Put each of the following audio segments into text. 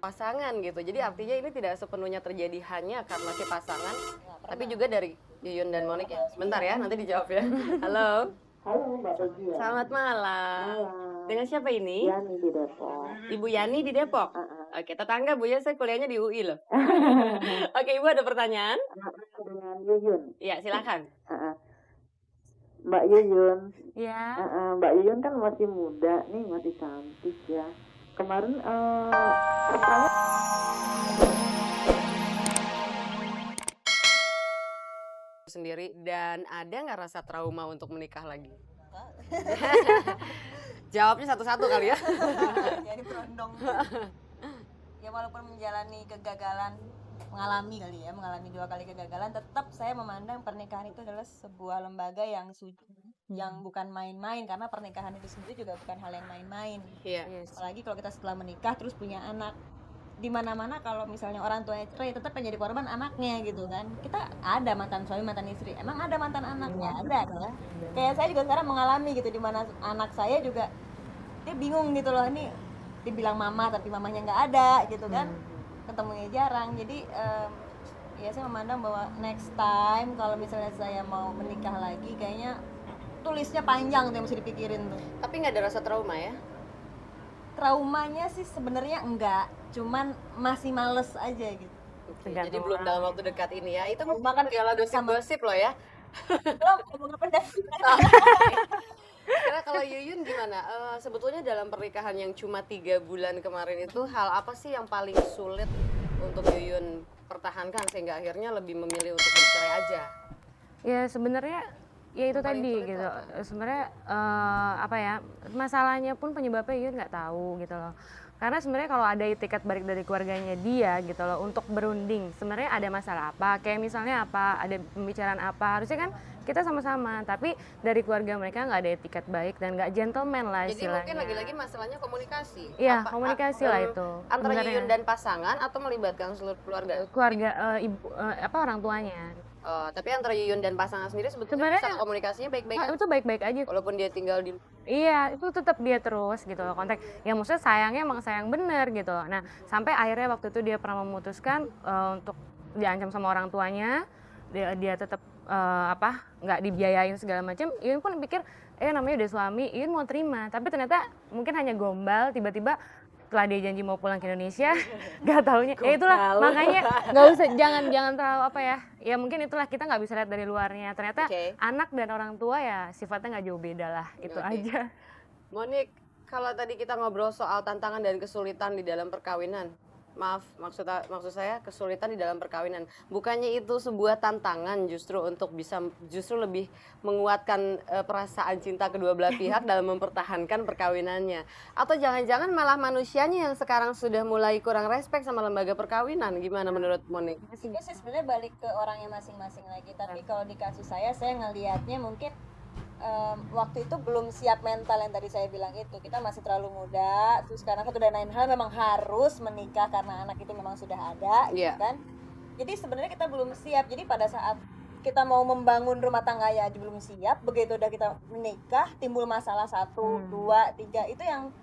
pasangan gitu. Jadi artinya ini tidak sepenuhnya terjadi hanya karena si pasangan, tapi juga dari Yuyun dan Monik ya. Sebentar ya, nanti dijawab ya. Halo, Halo Mbak Peggy ya. selamat malam. Malam. Dengan siapa ini? Yani di Depok. Ibu Yani di Depok. Oke, tetangga Bu ya, saya kuliahnya di UI loh. Oke, Ibu ada pertanyaan? Dengan Yuyun. Iya, silakan. Mbak Yuyun. Ya. Mbak Yuyun kan masih muda nih, masih cantik ya. Kemarin pertama Sendiri dan ada nggak rasa trauma untuk menikah lagi? Jawabnya satu-satu kali ya. Jadi berondong. Ya walaupun menjalani kegagalan, mengalami 2 kali kegagalan, tetap saya memandang pernikahan itu adalah sebuah lembaga yang yang bukan main-main, karena pernikahan itu sendiri juga bukan hal yang main-main. Iya. Apalagi kalau kita setelah menikah terus punya anak. Di mana-mana kalau misalnya orang tuanya cerai, tetap yang jadi korban anaknya gitu kan. Kita ada mantan suami, mantan istri. Emang ada mantan anaknya? Ada kan? Kayak saya juga sekarang mengalami gitu, di mana anak saya juga dia bingung gitu loh, ini dibilang mama tapi mamanya nggak ada gitu kan, ketemunya jarang. Jadi ya saya memandang bahwa next time kalau misalnya saya mau menikah lagi, kayaknya tulisnya panjang tuh yang mesti dipikirin tuh. Tapi nggak ada rasa trauma ya? Traumanya sih sebenarnya enggak, cuman masih males aja gitu. Oke, jadi belum dalam waktu dekat ini ya. Itu makan segala gosip-gosip loh ya. Belum ngapain. Kira kalau Yuyun gimana? Sebetulnya dalam pernikahan yang cuma 3 bulan kemarin itu hal apa sih yang paling sulit untuk Yuyun pertahankan sehingga akhirnya lebih memilih untuk bercerai aja? Ya sebenarnya ya itu Paling tadi sulit gitu. apa? Sebenarnya apa ya, masalahnya pun penyebabnya Yuyun nggak tahu gitu loh. Karena sebenarnya kalau ada itikat balik dari keluarganya dia gitu loh untuk berunding, sebenarnya ada masalah apa? Kayak misalnya apa? Ada pembicaraan apa? Harusnya kan kita sama-sama, tapi dari keluarga mereka nggak ada etikat baik dan nggak gentleman lah Jadi istilahnya. mungkin lagi-lagi masalahnya komunikasi. Iya, komunikasi lah itu. Antara Sebenarnya. Yuyun dan pasangan atau melibatkan seluruh keluarga? Keluarga orang tuanya. Tapi antara Yuyun dan pasangan sendiri sebetulnya Sebenarnya bisa komunikasinya baik-baik aja. itu baik-baik aja. Walaupun dia tinggal di Iya, itu tetap dia terus gitu loh kontak. Ya maksudnya sayangnya emang sayang bener gitu. Nah, sampai akhirnya waktu itu dia pernah memutuskan untuk diancam sama orang tuanya. Dia tetap nggak dibiayain segala macam. Iun pun pikir namanya udah suami, Iun mau terima. Tapi ternyata mungkin hanya gombal, tiba-tiba setelah dia janji mau pulang ke Indonesia, nggak taunya. Ya itulah makanya nggak usah jangan terlalu apa ya. Ya mungkin itulah kita nggak bisa lihat dari luarnya. Ternyata anak dan orang tua ya sifatnya nggak jauh beda lah. Itu aja. Monik, kalau tadi kita ngobrol soal tantangan dan kesulitan di dalam perkawinan, maaf maksud saya kesulitan di dalam perkawinan, bukannya itu sebuah tantangan justru untuk bisa lebih menguatkan perasaan cinta kedua belah pihak dalam mempertahankan perkawinannya, atau jangan-jangan malah manusianya yang sekarang sudah mulai kurang respect sama lembaga perkawinan? Gimana menurut Monik? Itu sih sebenarnya balik ke orangnya masing-masing lagi. Tapi kalau di kasus saya ngelihatnya mungkin waktu itu belum siap mental yang tadi saya bilang itu. Kita masih terlalu muda. Terus karena satu dan lain hal memang harus menikah karena anak itu memang sudah ada, gitu kan. Jadi sebenarnya kita belum siap. Jadi pada saat kita mau membangun rumah tangga ya aja belum siap. Begitu udah kita menikah, timbul masalah 1, 2, 3 itu yang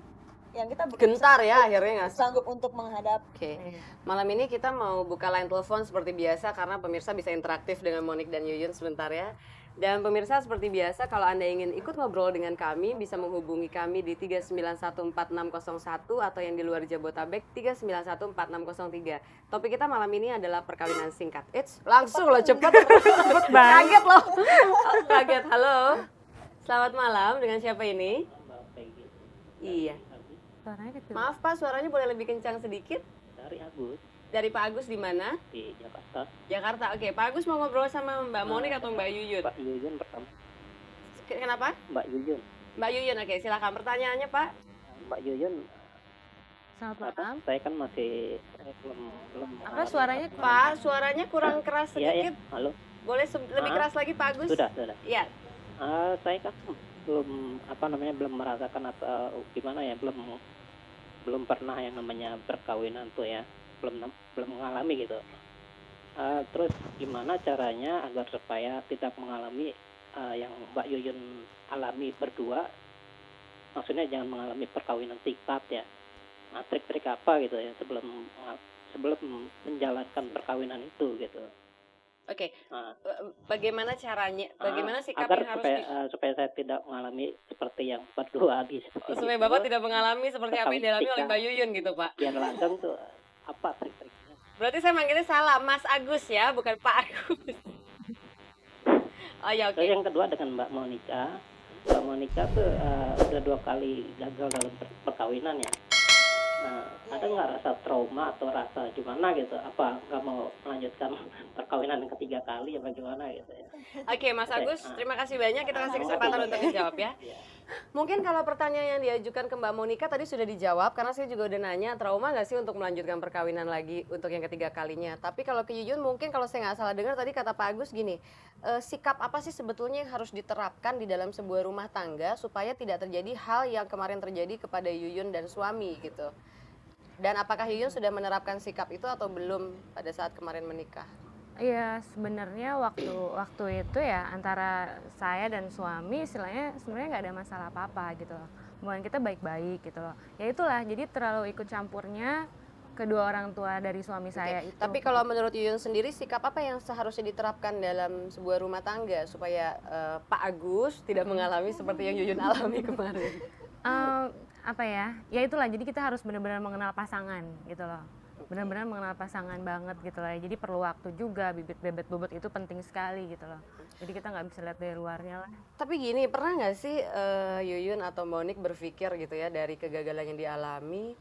kita gentar ya akhirnya nggak sanggup untuk menghadapi. Oke. Malam ini kita mau buka line telepon seperti biasa karena pemirsa bisa interaktif dengan Monik dan Yuyun sebentar ya. Dan pemirsa seperti biasa kalau Anda ingin ikut ngobrol dengan kami bisa menghubungi kami di 3914601 atau yang di luar Jabotabek 3914603. Topik kita malam ini adalah perkawinan singkat. Langsung loh cepet. Kaget loh. Kaget. Halo. Selamat malam, dengan siapa ini? Iya. Suaranya kecil. Maaf Pak, suaranya boleh lebih kencang sedikit? Dari Agus. Dari Pak Agus di mana? Di Jakarta. Jakarta. Oke, Pak Agus mau ngobrol sama Mbak Monik atau Mbak Yuyun? Mbak Yuyun pertama. Kenapa? Mbak Yuyun. Mbak Yuyun, oke silakan pertanyaannya Pak. Mbak Yuyun. Selamat malam. Saya kan masih belum. Apa suaranya? Pak, suaranya kurang keras Iya, sedikit. halo. Boleh lebih keras lagi Pak Agus? Sudah. Iya. Saya kan belum merasakan atau gimana ya, belum pernah yang namanya perkawinan tuh ya, belum mengalami gitu. Terus gimana caranya agar supaya tidak mengalami yang Mbak Yuyun alami berdua, maksudnya jangan mengalami perkawinan singkat ya, trik-trik apa gitu ya sebelum menjalankan perkawinan itu gitu. Oke, Nah, bagaimana caranya? Bagaimana sikap agar yang harus supaya saya tidak mengalami seperti yang berdua seperti supaya itu. Bapak tidak mengalami seperti apa yang dialami oleh Mbak Yuyun gitu, Pak? Biar langgeng tuh apa trik-triknya? Berarti saya manggilnya salah, Mas Agus ya, bukan Pak Agus. Oh ya, oke. Terus yang kedua dengan Mbak Monica. Mbak Monica tuh udah 2 kali gagal dalam perkawinan ya. Ada nggak rasa trauma atau rasa gimana gitu? Apa nggak mau melanjutkan perkawinan yang ketiga kali apa gimana gitu ya? Oke, Mas Agus, terima kasih banyak. Kita kasih kesempatan untuk dijawab ya. Mungkin kalau pertanyaan yang diajukan ke Mbak Monica tadi sudah dijawab, karena saya juga udah nanya, trauma nggak sih untuk melanjutkan perkawinan lagi untuk yang ketiga kalinya. Tapi kalau ke Yuyun mungkin kalau saya nggak salah dengar tadi kata Pak Agus gini, sikap apa sih sebetulnya yang harus diterapkan di dalam sebuah rumah tangga supaya tidak terjadi hal yang kemarin terjadi kepada Yuyun dan suami gitu. Dan apakah Yuyun sudah menerapkan sikap itu atau belum pada saat kemarin menikah? Iya, sebenarnya waktu itu ya antara saya dan suami istilahnya sebenarnya nggak ada masalah apa-apa gitu loh. Hubungan kita baik-baik gitu loh. Ya itulah, jadi terlalu ikut campurnya kedua orang tua dari suami saya itu. Tapi kalau menurut Yuyun sendiri, sikap apa yang seharusnya diterapkan dalam sebuah rumah tangga supaya Pak Agus tidak mengalami seperti yang Yuyun alami kemarin? Apa ya itulah, jadi kita harus benar-benar mengenal pasangan gitu loh, benar-benar mengenal pasangan banget gitu loh. Jadi perlu waktu juga, bibit bobot itu penting sekali gitu loh, jadi kita nggak bisa lihat dari luarnya lah. Tapi gini, pernah nggak sih Yuyun atau Monik berpikir gitu ya dari kegagalan yang dialami,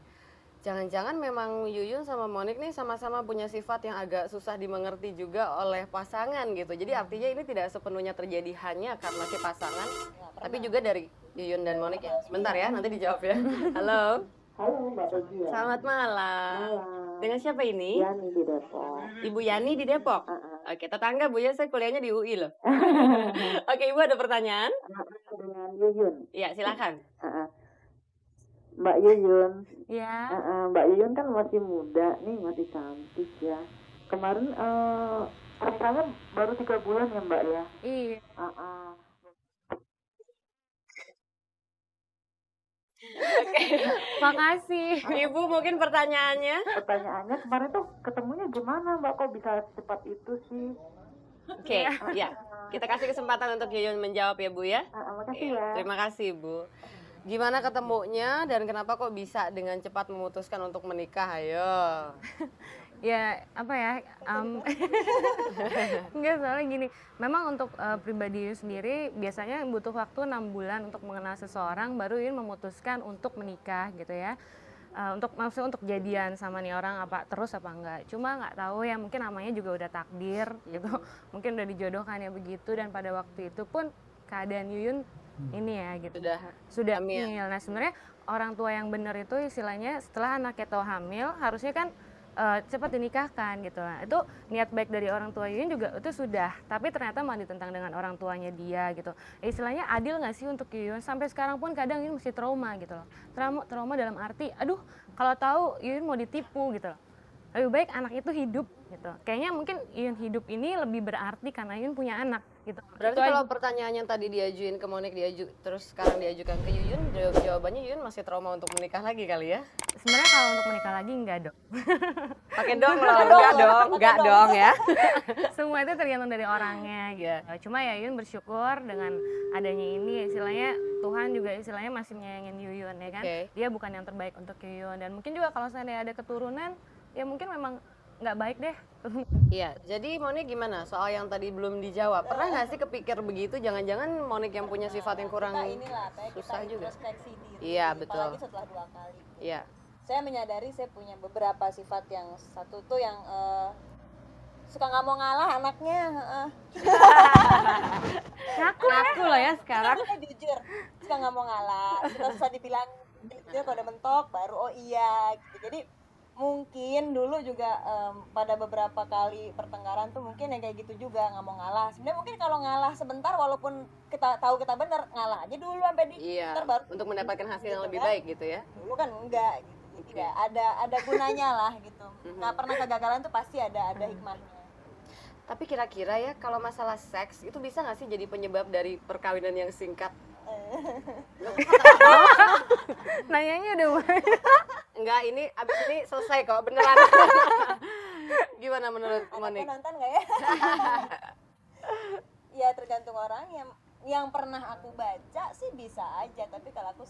jangan-jangan memang Yuyun sama Monik nih sama-sama punya sifat yang agak susah dimengerti juga oleh pasangan gitu. Jadi artinya ini tidak sepenuhnya terjadi hanya karena si pasangan, tapi juga dari Yuyun dan Monik ya. Sebentar ya, nanti dijawab ya. Halo. Halo Mbak Peggy ya. Selamat malam. Malam. Dengan siapa ini? Yani di Depok. Ibu Yani di Depok. Oke, tetangga Bu ya, saya kuliahnya di UI loh. Oke, Ibu ada pertanyaan? Dengan Yuyun. Iya, silakan. Mbak Yuyun. Ya. Mbak Yuyun kan masih muda nih, masih cantik ya. Kemarin pernikahannya baru 3 bulan ya Mbak ya. Iya. Makasih. Ibu mungkin pertanyaannya? Pertanyaannya kemarin tuh ketemunya gimana Mbak, kok bisa cepat itu sih? Oke, ya. Kita kasih kesempatan untuk Yuyun menjawab ya Bu ya. Makasih ya. Terima kasih Bu. Gimana ketemunya dan kenapa kok bisa dengan cepat memutuskan untuk menikah? Ayo. Ya apa ya, enggak, soalnya gini, memang untuk pribadi Yuyun sendiri biasanya butuh waktu 6 bulan untuk mengenal seseorang, baru Yuyun memutuskan untuk menikah gitu ya. Maksudnya untuk jadian sama nih orang apa terus apa enggak, cuma nggak tahu ya, mungkin namanya juga udah takdir gitu, mungkin udah dijodohkan ya begitu, dan pada waktu itu pun keadaan Yuyun ini ya gitu, sudah hamil. Nah sebenarnya orang tua yang benar itu istilahnya setelah anaknya tahu hamil harusnya kan cepat dinikahkan gitu. Nah, itu niat baik dari orang tua Yuyun juga itu sudah, tapi ternyata malah ditentang dengan orang tuanya dia gitu. Istilahnya adil nggak sih untuk Yuyun? Sampai sekarang pun kadang Yuyun masih trauma gitu loh. Trauma dalam arti, aduh kalau tahu Yuyun mau ditipu gitu loh. Lebih baik anak itu hidup gitu. Kayaknya mungkin Yuyun hidup ini lebih berarti karena Yuyun punya anak gitu. Berarti kalau pertanyaan yang tadi diajuin ke Monik terus sekarang diajukan ke Yuyun, jawabannya Yuyun masih trauma untuk menikah lagi kali ya? Sebenarnya kalau untuk menikah lagi enggak dong. Pakai dong loh, enggak dong ya. Semua itu tergantung dari orangnya gitu. Cuma ya Yuyun bersyukur dengan adanya ini, istilahnya Tuhan juga istilahnya masih menyayangin Yuyun ya kan. Dia bukan yang terbaik untuk Yuyun, dan mungkin juga kalau seandainya ada keturunan ya mungkin memang nggak baik deh. Iya, jadi Monik gimana soal yang tadi belum dijawab? Pernah nggak sih kepikir begitu? Jangan-jangan Monik yang punya sifat yang kurang susah juga? Introspeksi diri. Iya betul. Apalagi setelah 2 kali. Iya. Saya menyadari saya punya beberapa sifat, yang satu tuh yang suka nggak mau ngalah anaknya. Ngaku loh ya sekarang. Saya jujur, suka nggak mau ngalah. Susah dibilang dia kalau udah mentok baru oh iya gitu. Jadi mungkin dulu juga pada beberapa kali pertengkaran tuh mungkin yang kayak gitu juga, nggak mau ngalah. Sebenarnya mungkin kalau ngalah sebentar, walaupun kita tahu kita benar, ngalah aja dulu sampai ntar baru untuk mendapatkan hasil yang gitu lebih kan. baik gitu ya. Dulu kan enggak gitu. Tidak ada gunanya lah gitu. Nggak pernah kegagalan tuh pasti ada hikmahnya. Tapi kira-kira ya kalau masalah seks itu bisa nggak sih jadi penyebab dari perkawinan yang singkat? Nanyanya udah mulai. Enggak, ini abis ini selesai kok beneran. Gimana menurut Anakku Monik? nonton nggak ya? Ya tergantung orang yang pernah aku baca sih bisa aja, tapi kalau aku